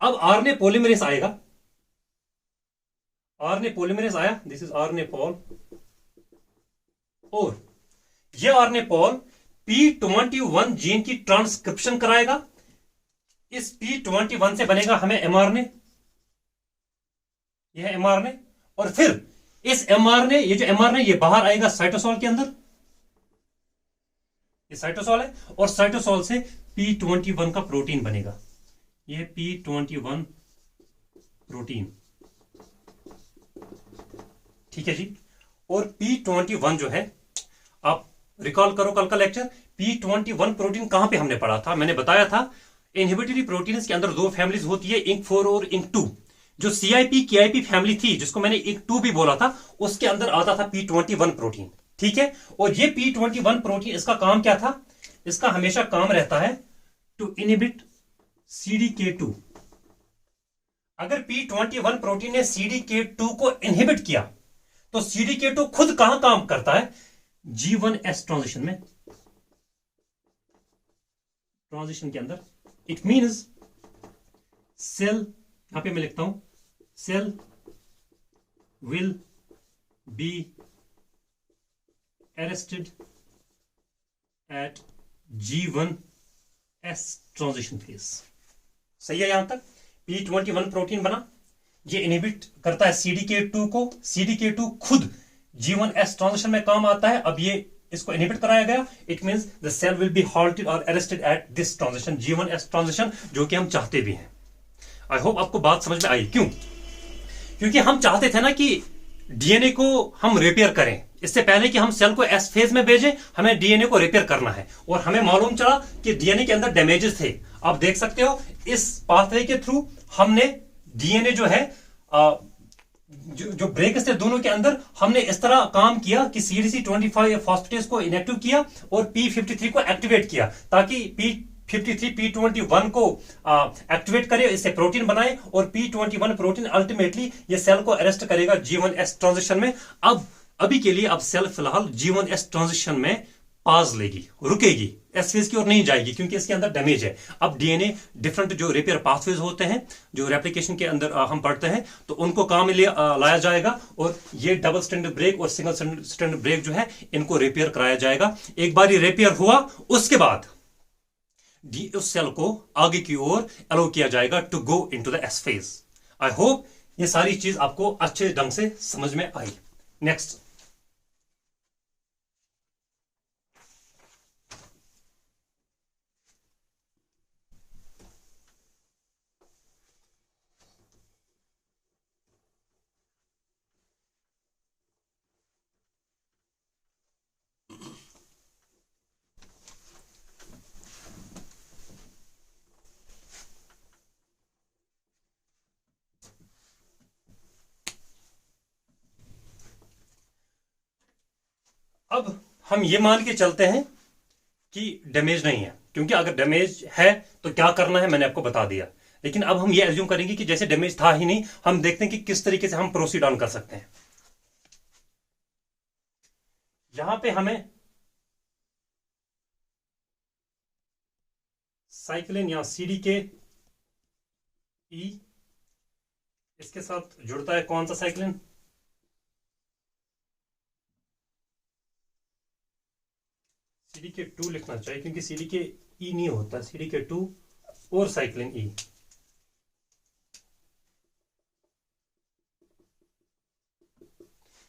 अब आरएनए पॉलीमरेज आएगा, आरएनए पॉलीमरेज आया, दिस इज आरएनए पॉल, और यह आरएनए पॉल P21 जीन की ट्रांसक्रिप्शन कराएगा। इस P21 से बनेगा हमें एमआरएनए, यह एमआरएनए, और फिर इस एमआरएनए, ये जो एमआरएनए ये बाहर आएगा साइटोसॉल के अंदर, ये साइटोसॉल है, और साइटोसॉल से P21 का प्रोटीन बनेगा, ये P21 प्रोटीन। ठीक है जी। और P21 जो है, आप रिकॉल करो कल का लेक्चर, P21 प्रोटीन कहां पे हमने पढ़ा था? मैंने बताया था इनहिबिटरी प्रोटीन्स के अंदर दो फैमिलीज होती है, इंक 4 और इंक 2। जो CIP KIP फैमिली थी, जिसको मैंने इंक 2 भी बोला था, उसके अंदर आता था P21 प्रोटीन। ठीक है, और ये P21 प्रोटीन, इसका काम क्या था? इसका हमेशा काम रहता है टू इनहिबिट CDK2। अगर P21 प्रोटीन ने CDK2 को इनहिबिट किया, तो CDK2 खुद कहां काम करता है? G1S ट्रांजिशन में, ट्रांजिशन के अंदर। इट मीन्स सेल, यहां पे मैं लिखता हूं, cell will be arrested at G1S transition phase. सही है? यहां तक P21 प्रोटीन बना, ये इनहिबिट करता है CDK2 को, CDK2 खुद G1S ट्रांजिशन में काम आता है। अब ये इसको इनहिबिट कराया गया, it means the cell will be halted और arrested at this transition, G1S transition, जो कि हम चाहते भी हैं। आई होप आपको बात समझ में आई। क्यों? क्योंकि हम चाहते थे ना कि डीएनए को हम रिपेयर करें, इससे पहले कि हम सेल को एस फेज में भेजें, हमें डीएनए को रिपेयर करना है, और हमें मालूम चला कि डीएनए के अंदर डैमेजेस थे। आप देख सकते हो इस पाथवे के थ्रू हमने डीएनए जो है, जो ब्रेक्स थे दोनों के अंदर, हमने इस तरह काम किया कि CDC25 फॉस्फेटेज को इनएक्टिव किया और P53 को एक्टिवेट किया, ताकि P53 P21 को एक्टिवेट करे, इससे प्रोटीन बनाए, और P21 प्रोटीन अल्टीमेटली ये सेल को अरेस्ट करेगा G1S ट्रांजिशन में। अब अभी के लिए अब सेल फिलहाल G1S ट्रांजिशन में पाज लेगी, रुकेगी, एस फेज की ओर नहीं जाएगी, क्योंकि इसके अंदर डैमेज है। अब डीएनए डिफरेंट जो रिपेयर पाथवेज होते हैं, जो रेप्लिकेशन के अंदर हम पढ़ते हैं, तो उनको काम में लाया जाएगा, और ये डबल स्ट्रैंड ब्रेक और सिंगल स्ट्रैंड ब्रेक जो है, इनको रिपेयर कराया जाएगा। एक बार ये रिपेयर हुआ, उसके बाद उस सेल को आगे की ओर अलाउ किया जाएगा to go into the S phase. I hope ये सारी चीज आपको अच्छे ढंग से समझ में आई। नेक्स्ट, अब हम ये मान के चलते हैं कि डैमेज नहीं है, क्योंकि अगर डैमेज है तो क्या करना है मैंने आपको बता दिया। लेकिन अब हम ये एज्यूम करेंगे कि जैसे डैमेज था ही नहीं, हम देखते हैं कि किस तरीके से हम प्रोसीड ऑन कर सकते हैं। यहां पे हमें साइक्लिन या सीडी के ई, इसके साथ जुड़ता है कौन सा साइक्लिन? सीडी के 2 लिखना चाहिए, क्योंकि सीडी के ई नहीं होता, सीडी के 2 और साइक्लिन ई।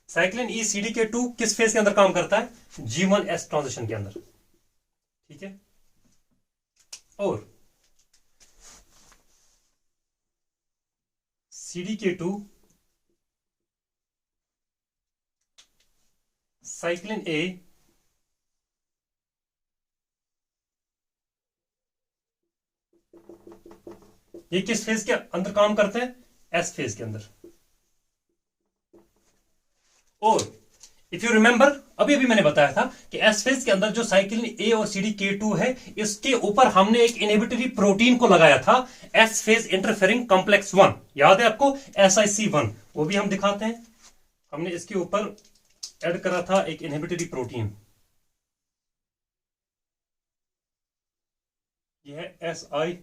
साइक्लिन ई सीडी के 2 किस फेज के अंदर काम करता है? G1S ट्रांजिशन के अंदर, ठीक है। और सीडी के 2 साइक्लिन ए ये किस फेज के अंदर काम करते हैं? एस फेज के अंदर। और इफ यू रिमेंबर, अभी अभी मैंने बताया था कि एस फेज के अंदर जो साइक्लिन ए और सीडी के 2 है, इसके ऊपर हमने एक इनहिबिटरी प्रोटीन को लगाया था, एस फेज इंटरफेरिंग कॉम्प्लेक्स 1, याद है आपको, SIC1। वो भी हम दिखाते हैं। हमने इसके ऊपर ऐड करा था एक इनहिबिटरी प्रोटीन, यह है SIC1,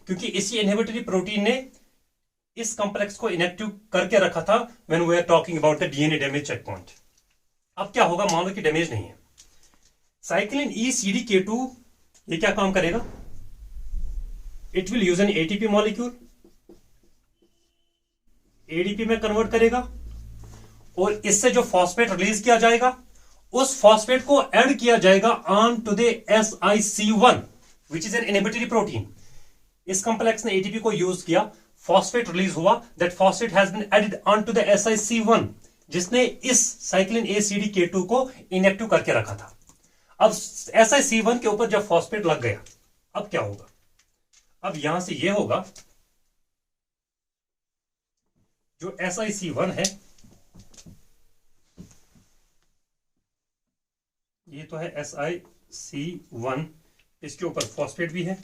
क्योंकि इसी इनहिबिटरी प्रोटीन ने इस कॉम्प्लेक्स को इनएक्टिव करके रखा था when we are talking about the DNA damage check point. अब क्या होगा, मान लो कि डैमेज नहीं है, साइक्लिन ई सीडी के 2 ये क्या काम करेगा? It will use N ATP molecule, ADP में कन्वर्ट करेगा, और इससे जो फॉस्फेट रिलीज किया जाएगा उस फॉस्फेट को ऐड किया जाएगा on to the SIC1 which is an inhibitory protein. इस कॉम्प्लेक्स ने एटीपी को यूज किया, फॉस्फेट रिलीज हुआ, that phosphate has been added on to the SIC1, जिसने इस साइक्लिन ए सीडी के 2 को इनएक्टिव करके रखा था। अब SIC1 के ऊपर जब फॉस्फेट लग गया, अब क्या होगा? अब यहां से ये होगा, जो SIC1 है ये तो है SIC1, इसके ऊपर फॉस्फेट भी है,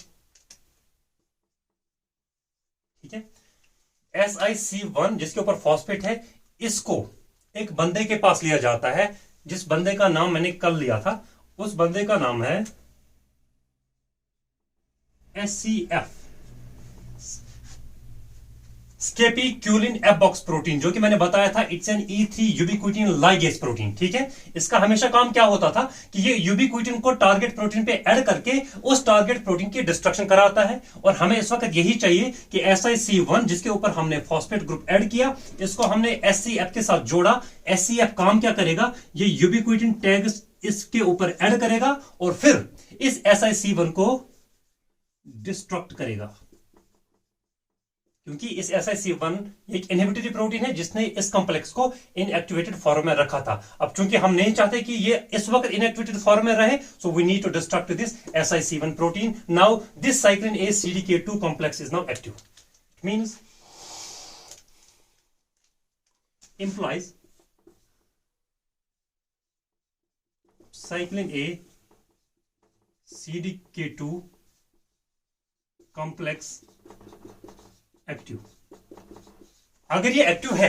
ठीक है। SIC1 जिसके ऊपर फॉस्फेट है, इसको एक बंदे के पास लिया जाता है, जिस बंदे का नाम मैंने कल लिया था, उस बंदे का नाम है SCF, स्केपिक्यूलिन एबॉक्स प्रोटीन, जो कि मैंने बताया था it's an E3 ubiquitin ligase protein, ठीक है। इसका हमेशा काम क्या होता था कि ये यूबिक्विटिन को टारगेट प्रोटीन पे ऐड करके उस टारगेट प्रोटीन की डिस्ट्रक्शन कराता है, और हमें इस वक्त यही चाहिए कि SIC1 जिसके ऊपर हमने फॉस्फेट ग्रुप ऐड किया, इसको हमने SCF के साथ जोड़ा। SCF काम क्या करेगा? ये यूबिक्विटिन टैग इसके ऊपर ऐड करेगा और फिर इस SIC1 को डिस्ट्रक्ट करेगा, क्योंकि इस SIC1 एक इनहिबिटरी प्रोटीन है जिसने इस कॉम्प्लेक्स को इनएक्टिवेटेड फॉर्म में रखा था। अब चूंकि हम नहीं चाहते कि ये इस वक्त इनएक्टिवेटेड फॉर्म में रहे, so we need to destruct this SIC1 protein. Now this cyclin A CDK2 complex is now active. It means implies cyclin A CDK2 complex active. अगर ये एक्टिव है,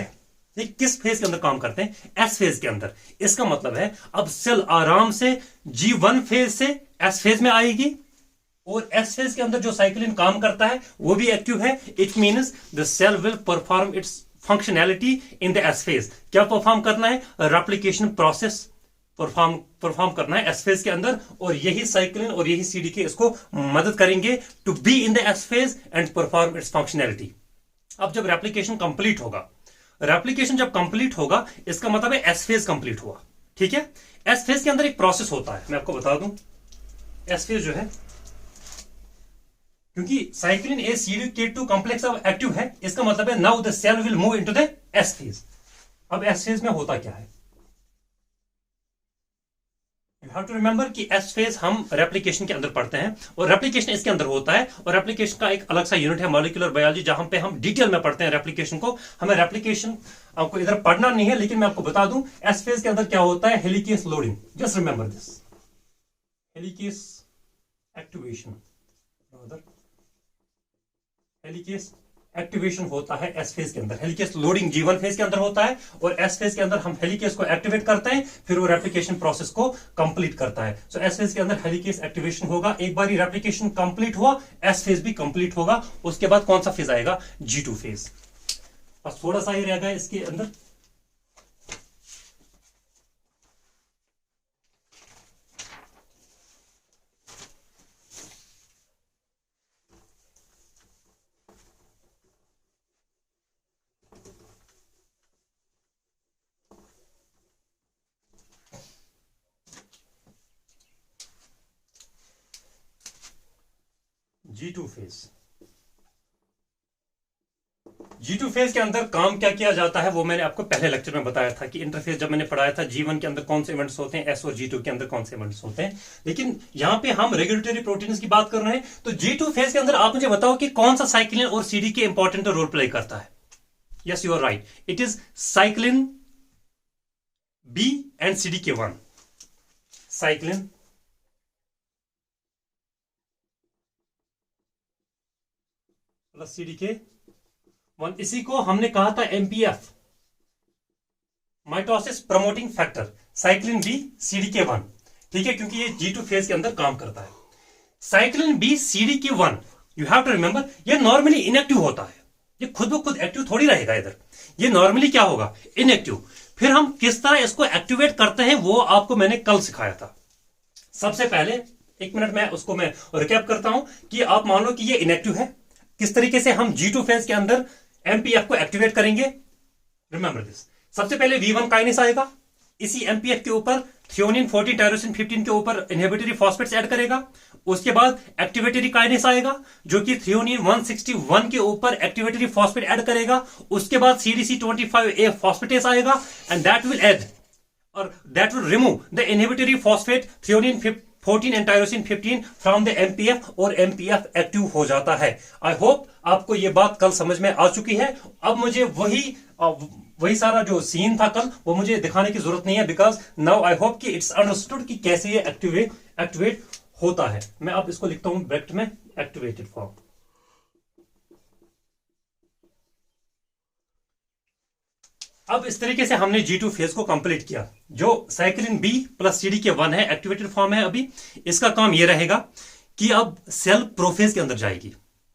ये किस फेज के अंदर काम करते हैं? एस फेज के अंदर। इसका मतलब है अब सेल आराम से G1 फेज से एस फेज में आएगी, और एस फेज के अंदर जो साइक्लिन काम करता है वो भी एक्टिव है। It means the cell will perform its functionality in the S phase. क्या परफॉर्म करना है? रेप्लिकेशन प्रोसेस परफॉर्म करना है एस फेज के अंदर, और यही साइक्लिन और यही सीडीके इसको मदद करेंगे to be in the S phase and perform its functionality. अब जब रेप्लिकेशन कंप्लीट होगा, रेप्लिकेशन जब कंप्लीट होगा, इसका मतलब है एस फेज कंप्लीट हुआ, ठीक है। एस फेज के अंदर एक प्रोसेस होता है, मैं आपको बता दूं। एस फेज जो है, क्योंकि साइक्लिन ए CDK2 कॉम्प्लेक्स अब एक्टिव है, इसका मतलब है now the cell will move into the S phase. अब एस फेज में होता क्या है? You have to remember कि एस फेज हम रेप्लिकेशन के अंदर पढ़ते हैं, और रेप्लिकेशन इसके अंदर होता है, और रेप्लिकेशन का एक अलग सा यूनिट है मॉलिक्यूलर बायोलॉजी, जहां पे हम डिटेल में पढ़ते हैं रेप्लिकेशन को। हमें रेप्लिकेशन आपको इधर पढ़ना नहीं है, लेकिन मैं आपको बता दूं एस फेज के अंदर क्या होता है, helicase loading, just remember this, helicase activation, helicase activation होता है एस फेज के अंदर, हेलिकेस लोडिंग G1 फेज के अंदर होता है, और एस फेज के अंदर हम हेलिकेस को एक्टिवेट करते हैं, फिर वो रेप्लिकेशन प्रोसेस को कंप्लीट करता है। सो एस फेज के अंदर हेलिकेस एक्टिवेशन होगा, एक बार रेप्लिकेशन कंप्लीट हुआ एस फेज भी कंप्लीट होगा, उसके बाद कौन सा फेज आएगा, G2 फेज। बस थोड़ा सा ही रह गया इसके अंदर। G2 फेज, G2 फेज के अंदर काम क्या किया जाता है वो मैंने आपको पहले लेक्चर में बताया था कि इंटरफेस जब मैंने पढ़ाया था G1 के अंदर कौन से इवेंट्स होते हैं, S और G2 के अंदर कौन से इवेंट्स होते हैं। लेकिन यहां पे हम रेगुलेटरी प्रोटीन्स की बात कर रहे हैं, तो G2 फेज के अंदर आप मुझे बताओ कि कौन सा साइक्लिन और CD के इंपॉर्टेंट रोल प्ले करता है। Yes you are right, it is cyclin B and CDK1, cyclin plus CDK1, इसी को हमने कहा था MPF, mitosis promoting factor, cyclin B CDK1, ठीक है, क्योंकि ये G2 फेज के अंदर काम करता है। Cyclin B CDK1, you have to remember, ये नॉर्मली इनएक्टिव होता है, ये खुद ब खुद एक्टिव थोड़ी रहेगा इधर, ये नॉर्मली क्या होगा, इनएक्टिव। फिर हम किस तरह इसको एक्टिवेट करते हैं वो आपको मैंने कल सिखाया था। सबसे पहले एक मिनट में उसको मैं रिकैप करता हूं कि आप मान लो कि ये इनएक्टिव है, किस तरीके से हम G2 फेज के अंदर MPF को एक्टिवेट करेंगे। रिमेंबर दिस, सबसे पहले V1 काइनेस आएगा, इसी MPF के ऊपर थ्रियोनिन 14 टायरोसिन 15 के ऊपर इनहिबिटरी फॉस्फेट्स ऐड करेगा। उसके बाद एक्टिवेटरी काइनेस आएगा जो कि थ्रियोनिन 161 के ऊपर एक्टिवेटरी फॉस्फेट ऐड करेगा। उसके बाद CDC25A फॉस्फेटेस आएगा एंड दैट विल ऐड और that will remove the inhibitory phosphate threonine 14 and tyrosine 15 from the MPF और MPF एक्टिव हो जाता है। आई होप आपको ये बात कल समझ में आ चुकी है। अब मुझे वही सारा जो सीन था कल वो मुझे दिखाने की जरूरत नहीं है, बिकॉज नाउ आई होप कि इट्स अंडरस्टूड कि कैसे ये एक्टिवेट होता है। मैं अब इसको लिखता हूं ब्रैकेट में, एक्टिवेटेड फॉर्म। अब इस तरीके से हमने G2 फेज को कंप्लीट किया। जो साइक्लिन B प्लस CDK1 है, एक्टिवेटेड फॉर्म है अभी, इसका काम यह रहेगा कि अब सेल प्रोफेज के अंदर जाएगी,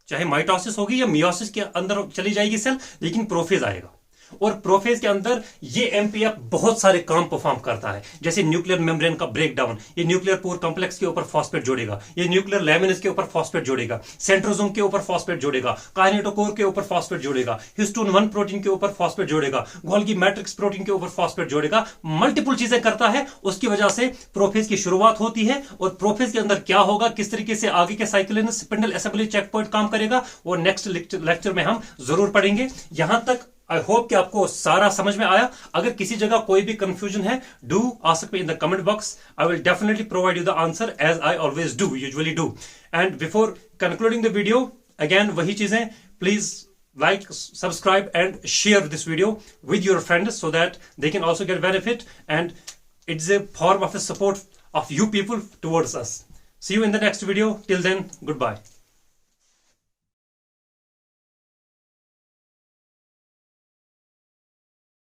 चाहे माइटोसिस होगी या मियोसिस के अंदर चली जाएगी सेल, लेकिन प्रोफेज आएगा। और प्रोफेज के अंदर ये MPF बहुत सारे काम परफॉर्म करता है, जैसे न्यूक्लियर मेम्ब्रेन का ब्रेकडाउन, ये न्यूक्लियर पोर कॉम्प्लेक्स के ऊपर फॉस्फेट जोड़ेगा, ये न्यूक्लियर लैमिनस के ऊपर फॉस्फेट जोड़ेगा, सेंट्रोसोम के ऊपर फॉस्फेट जोड़ेगा, काइनेटोकोर के ऊपर फॉस्फेट जोड़ेगा, हिस्टोन 1 प्रोटीन के ऊपर फॉस्फेट जोड़ेगा, गोल्गी मैट्रिक्स प्रोटीन के ऊपर फॉस्फेट जोड़ेगा, मल्टीपल चीजें करता है। उसकी वजह से प्रोफेज की शुरुआत होती है। और प्रोफेज के अंदर क्या होगा, किस तरीके से आगे के cyclin spindle assembly check point काम करेगा, वो नेक्स्ट लेक्चर में हम जरूर पढ़ेंगे। यहां तक आई होप कि आपको सारा समझ में आया। अगर किसी जगह कोई भी कंफ्यूजन है, do ask me in the comment box. I will definitely provide you the answer as I always do, usually do. And before concluding the video, again वही चीजें, please like, subscribe and share this video with your friends so that they can also get benefit, and it's a form of a support of you people towards us. See you in the next video. Till then, goodbye.